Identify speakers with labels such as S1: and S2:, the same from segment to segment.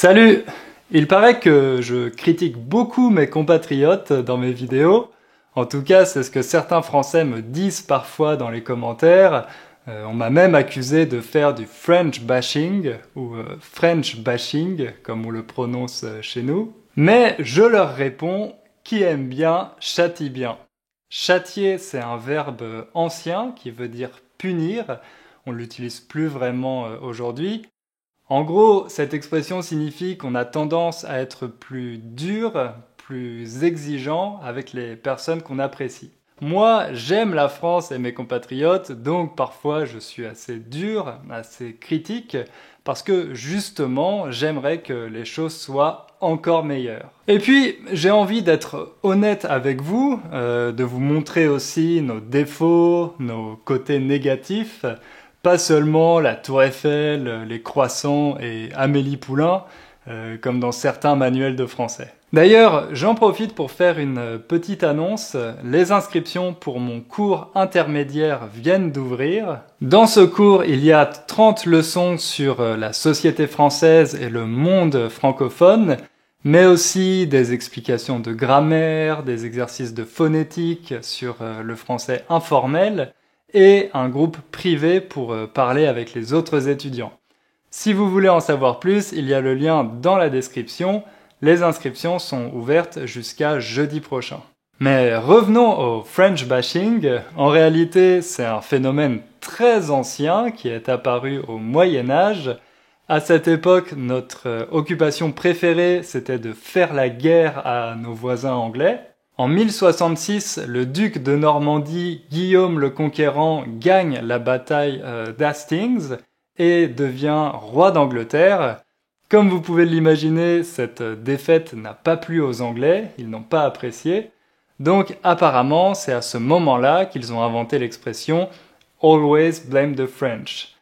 S1: Salut! Il paraît que je critique beaucoup mes compatriotes dans mes vidéos. En tout cas, c'est ce que certains Français me disent parfois dans les commentaires. On m'a même accusé de faire du French bashing, ou French bashing, comme on le prononce chez nous. Mais je leur réponds, qui aime bien, châtie bien. Châtier, c'est un verbe ancien qui veut dire punir. On ne l'utilise plus vraiment aujourd'hui. En gros, cette expression signifie qu'on a tendance à être plus dur, plus exigeant avec les personnes qu'on apprécie. Moi, j'aime la France et mes compatriotes, donc parfois je suis assez dur, assez critique, parce que justement, j'aimerais que les choses soient encore meilleures. Et puis, j'ai envie d'être honnête avec vous, de vous montrer aussi nos défauts, nos côtés négatifs, pas seulement la Tour Eiffel, les croissants et Amélie Poulain, comme dans certains manuels de français. D'ailleurs, j'en profite pour faire une petite annonce. Les inscriptions pour mon cours intermédiaire viennent d'ouvrir. Dans ce cours, il y a 30 leçons sur la société française et le monde francophone, mais aussi des explications de grammaire, des exercices de phonétique sur le français informel, et un groupe privé pour parler avec les autres étudiants. Si vous voulez en savoir plus, il y a le lien dans la description. Les inscriptions sont ouvertes jusqu'à jeudi prochain. Mais revenons au French bashing. En réalité, c'est un phénomène très ancien qui est apparu au Moyen-Âge. À cette époque, notre occupation préférée, c'était de faire la guerre à nos voisins anglais. En 1066, le duc de Normandie, Guillaume le Conquérant, gagne la bataille d'Hastings et devient roi d'Angleterre. Comme vous pouvez l'imaginer, cette défaite n'a pas plu aux Anglais, ils n'ont pas apprécié. Donc apparemment, c'est à ce moment-là qu'ils ont inventé l'expression « Always blame the French ».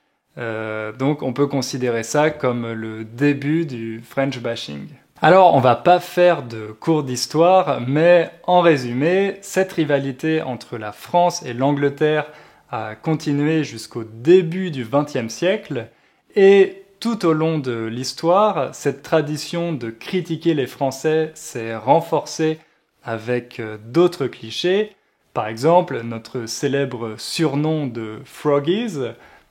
S1: Donc on peut considérer ça comme le début du French bashing. Alors, on va pas faire de cours d'histoire, mais en résumé, cette rivalité entre la France et l'Angleterre a continué jusqu'au début du XXe siècle, et tout au long de l'histoire, cette tradition de critiquer les Français s'est renforcée avec d'autres clichés. Par exemple, notre célèbre surnom de Froggies,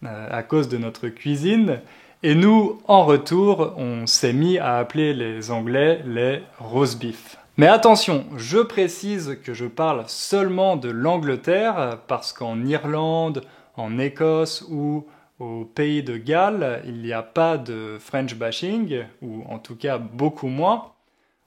S1: à cause de notre cuisine. Et nous, en retour, on s'est mis à appeler les Anglais les roast beef. Mais attention, je précise que je parle seulement de l'Angleterre, parce qu'en Irlande, en Écosse ou au pays de Galles, il n'y a pas de French bashing, ou en tout cas beaucoup moins.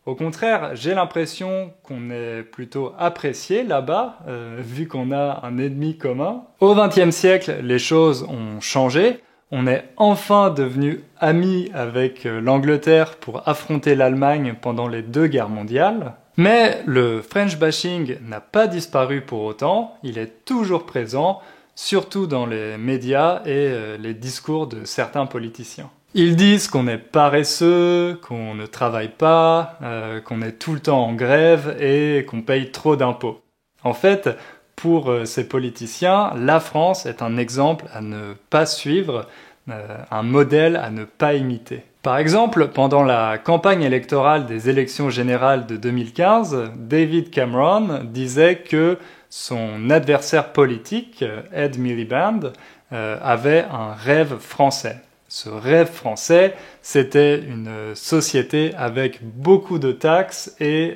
S1: Au contraire, j'ai l'impression qu'on est plutôt apprécié là-bas, vu qu'on a un ennemi commun. Au XXe siècle, les choses ont changé. On est enfin devenus amis avec l'Angleterre pour affronter l'Allemagne pendant les 2 guerres mondiales. Mais le French bashing n'a pas disparu pour autant, il est toujours présent, surtout dans les médias et les discours de certains politiciens. Ils disent qu'on est paresseux, qu'on ne travaille pas, qu'on est tout le temps en grève et qu'on paye trop d'impôts. En fait, pour ces politiciens, la France est un exemple à ne pas suivre, un modèle à ne pas imiter. Par exemple, pendant la campagne électorale des élections générales de 2015, David Cameron disait que son adversaire politique, Ed Miliband, avait un rêve français. Ce rêve français, c'était une société avec beaucoup de taxes et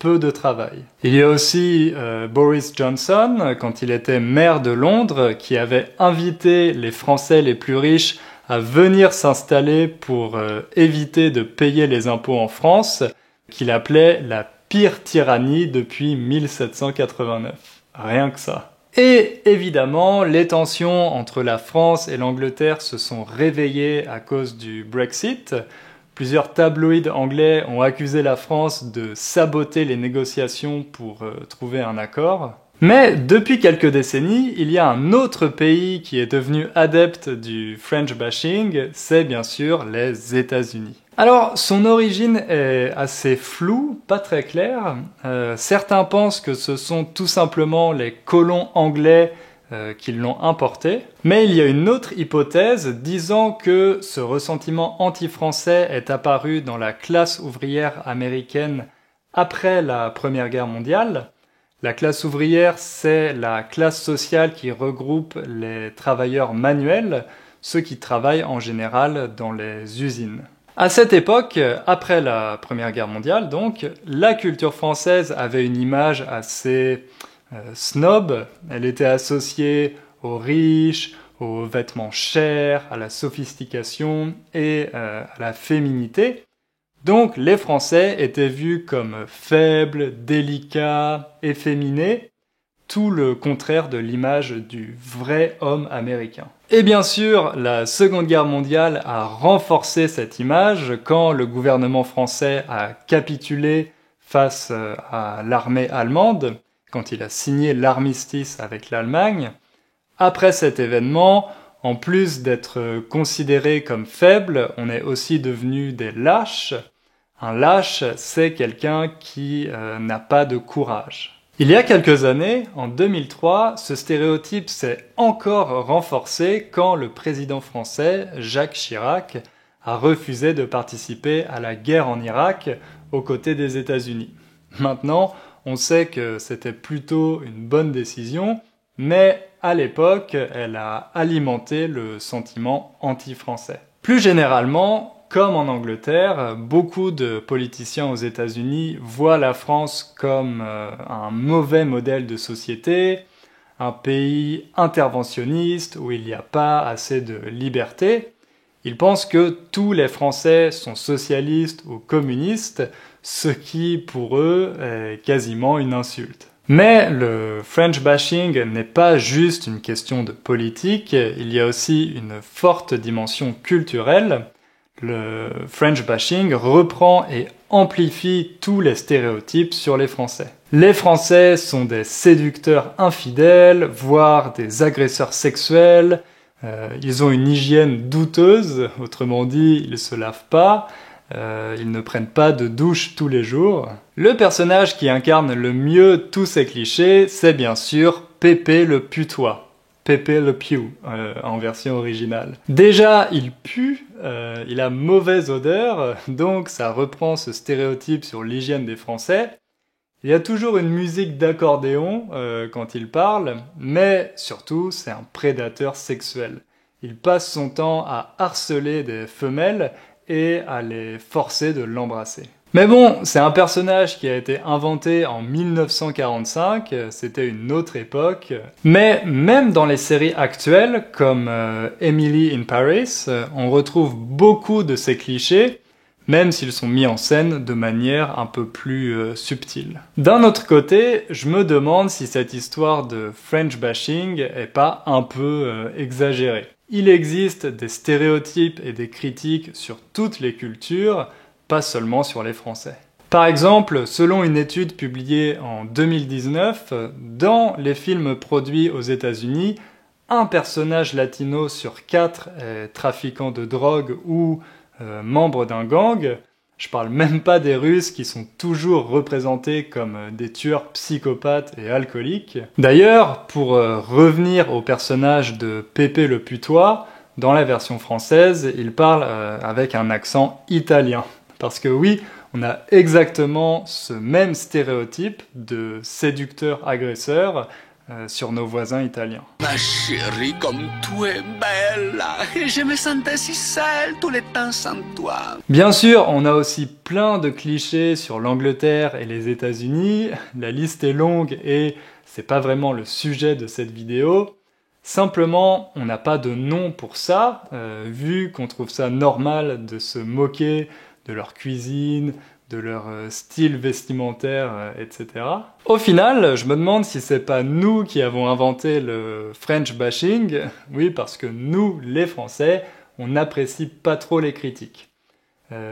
S1: peu de travail. Il y a aussi Boris Johnson, quand il était maire de Londres, qui avait invité les Français les plus riches à venir s'installer pour éviter de payer les impôts en France, qu'il appelait la pire tyrannie depuis 1789. Rien que ça. Et évidemment, les tensions entre la France et l'Angleterre se sont réveillées à cause du Brexit. Plusieurs tabloïds anglais ont accusé la France de saboter les négociations pour trouver un accord. Mais depuis quelques décennies, il y a un autre pays qui est devenu adepte du French bashing, c'est bien sûr les États-Unis. Alors, son origine est assez floue, pas très claire. Certains pensent que ce sont tout simplement les colons anglais qui l'ont importé. Mais il y a une autre hypothèse disant que ce ressentiment anti-français est apparu dans la classe ouvrière américaine après la Première Guerre mondiale. La classe ouvrière, c'est la classe sociale qui regroupe les travailleurs manuels, ceux qui travaillent en général dans les usines. À cette époque, après la Première Guerre mondiale, donc, la culture française avait une image assez snob. Elle était associée aux riches, aux vêtements chers, à la sophistication et à la féminité. Donc les Français étaient vus comme faibles, délicats, efféminés, tout le contraire de l'image du vrai homme américain. Et bien sûr, la Seconde Guerre mondiale a renforcé cette image quand le gouvernement français a capitulé face à l'armée allemande, quand il a signé l'armistice avec l'Allemagne. Après cet événement, en plus d'être considéré comme faible, on est aussi devenu des lâches. Un lâche, c'est quelqu'un qui n'a pas de courage. Il y a quelques années, en 2003, ce stéréotype s'est encore renforcé quand le président français, Jacques Chirac, a refusé de participer à la guerre en Irak aux côtés des États-Unis. Maintenant, on sait que c'était plutôt une bonne décision, mais à l'époque, elle a alimenté le sentiment anti-français. Plus généralement, comme en Angleterre, beaucoup de politiciens aux États-Unis voient la France comme un mauvais modèle de société, un pays interventionniste où il n'y a pas assez de liberté. Ils pensent que tous les Français sont socialistes ou communistes, ce qui, pour eux, est quasiment une insulte. Mais le French bashing n'est pas juste une question de politique, il y a aussi une forte dimension culturelle. Le French bashing reprend et amplifie tous les stéréotypes sur les Français. Les Français sont des séducteurs infidèles, voire des agresseurs sexuels. Ils ont une hygiène douteuse, autrement dit, ils se lavent pas. Ils ne prennent pas de douche tous les jours. Le personnage qui incarne le mieux tous ces clichés, c'est bien sûr Pépé le putois. Pépé le Pew, en version originale. Déjà, il pue, il a mauvaise odeur, donc ça reprend ce stéréotype sur l'hygiène des Français. Il y a toujours une musique d'accordéon quand il parle, mais surtout, c'est un prédateur sexuel. Il passe son temps à harceler des femelles et à les forcer de l'embrasser. Mais bon, c'est un personnage qui a été inventé en 1945, c'était une autre époque. Mais même dans les séries actuelles, comme Emily in Paris, on retrouve beaucoup de ces clichés, même s'ils sont mis en scène de manière un peu plus subtile. D'un autre côté, je me demande si cette histoire de French bashing est pas un peu exagérée. Il existe des stéréotypes et des critiques sur toutes les cultures, pas seulement sur les Français. Par exemple, selon une étude publiée en 2019, dans les films produits aux États-Unis, un personnage latino sur 4 est trafiquant de drogue ou membre d'un gang. Je parle même pas des Russes qui sont toujours représentés comme des tueurs psychopathes et alcooliques. D'ailleurs, pour revenir au personnage de Pépé le putois, dans la version française, il parle avec un accent italien. Parce que oui, on a exactement ce même stéréotype de séducteur-agresseur sur nos voisins italiens.
S2: Ma chérie, comme tu es belle, je me sentais si seule tout le temps sans toi.
S1: Bien sûr, on a aussi plein de clichés sur l'Angleterre et les États-Unis. La liste est longue et c'est pas vraiment le sujet de cette vidéo. Simplement, on n'a pas de nom pour ça, vu qu'on trouve ça normal de se moquer de leur cuisine, de leur style vestimentaire, etc. Au final, je me demande si c'est pas nous qui avons inventé le French bashing. Oui, parce que nous, les Français, on n'apprécie pas trop les critiques.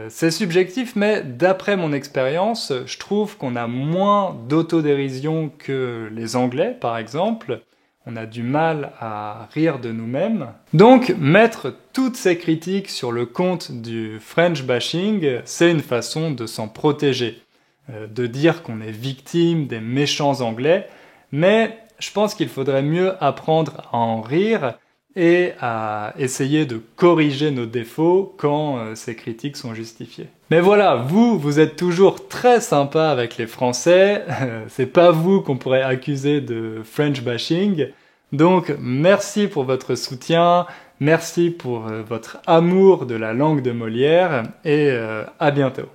S1: C'est subjectif, mais d'après mon expérience, je trouve qu'on a moins d'autodérision que les Anglais, par exemple. On a du mal à rire de nous-mêmes. Donc, mettre toutes ces critiques sur le compte du French bashing, c'est une façon de s'en protéger. De dire qu'on est victime des méchants Anglais, mais je pense qu'il faudrait mieux apprendre à en rire et à essayer de corriger nos défauts quand ces critiques sont justifiées. Mais voilà, vous êtes toujours très sympa avec les Français, c'est pas vous qu'on pourrait accuser de French bashing, donc merci pour votre soutien, merci pour votre amour de la langue de Molière, et à bientôt.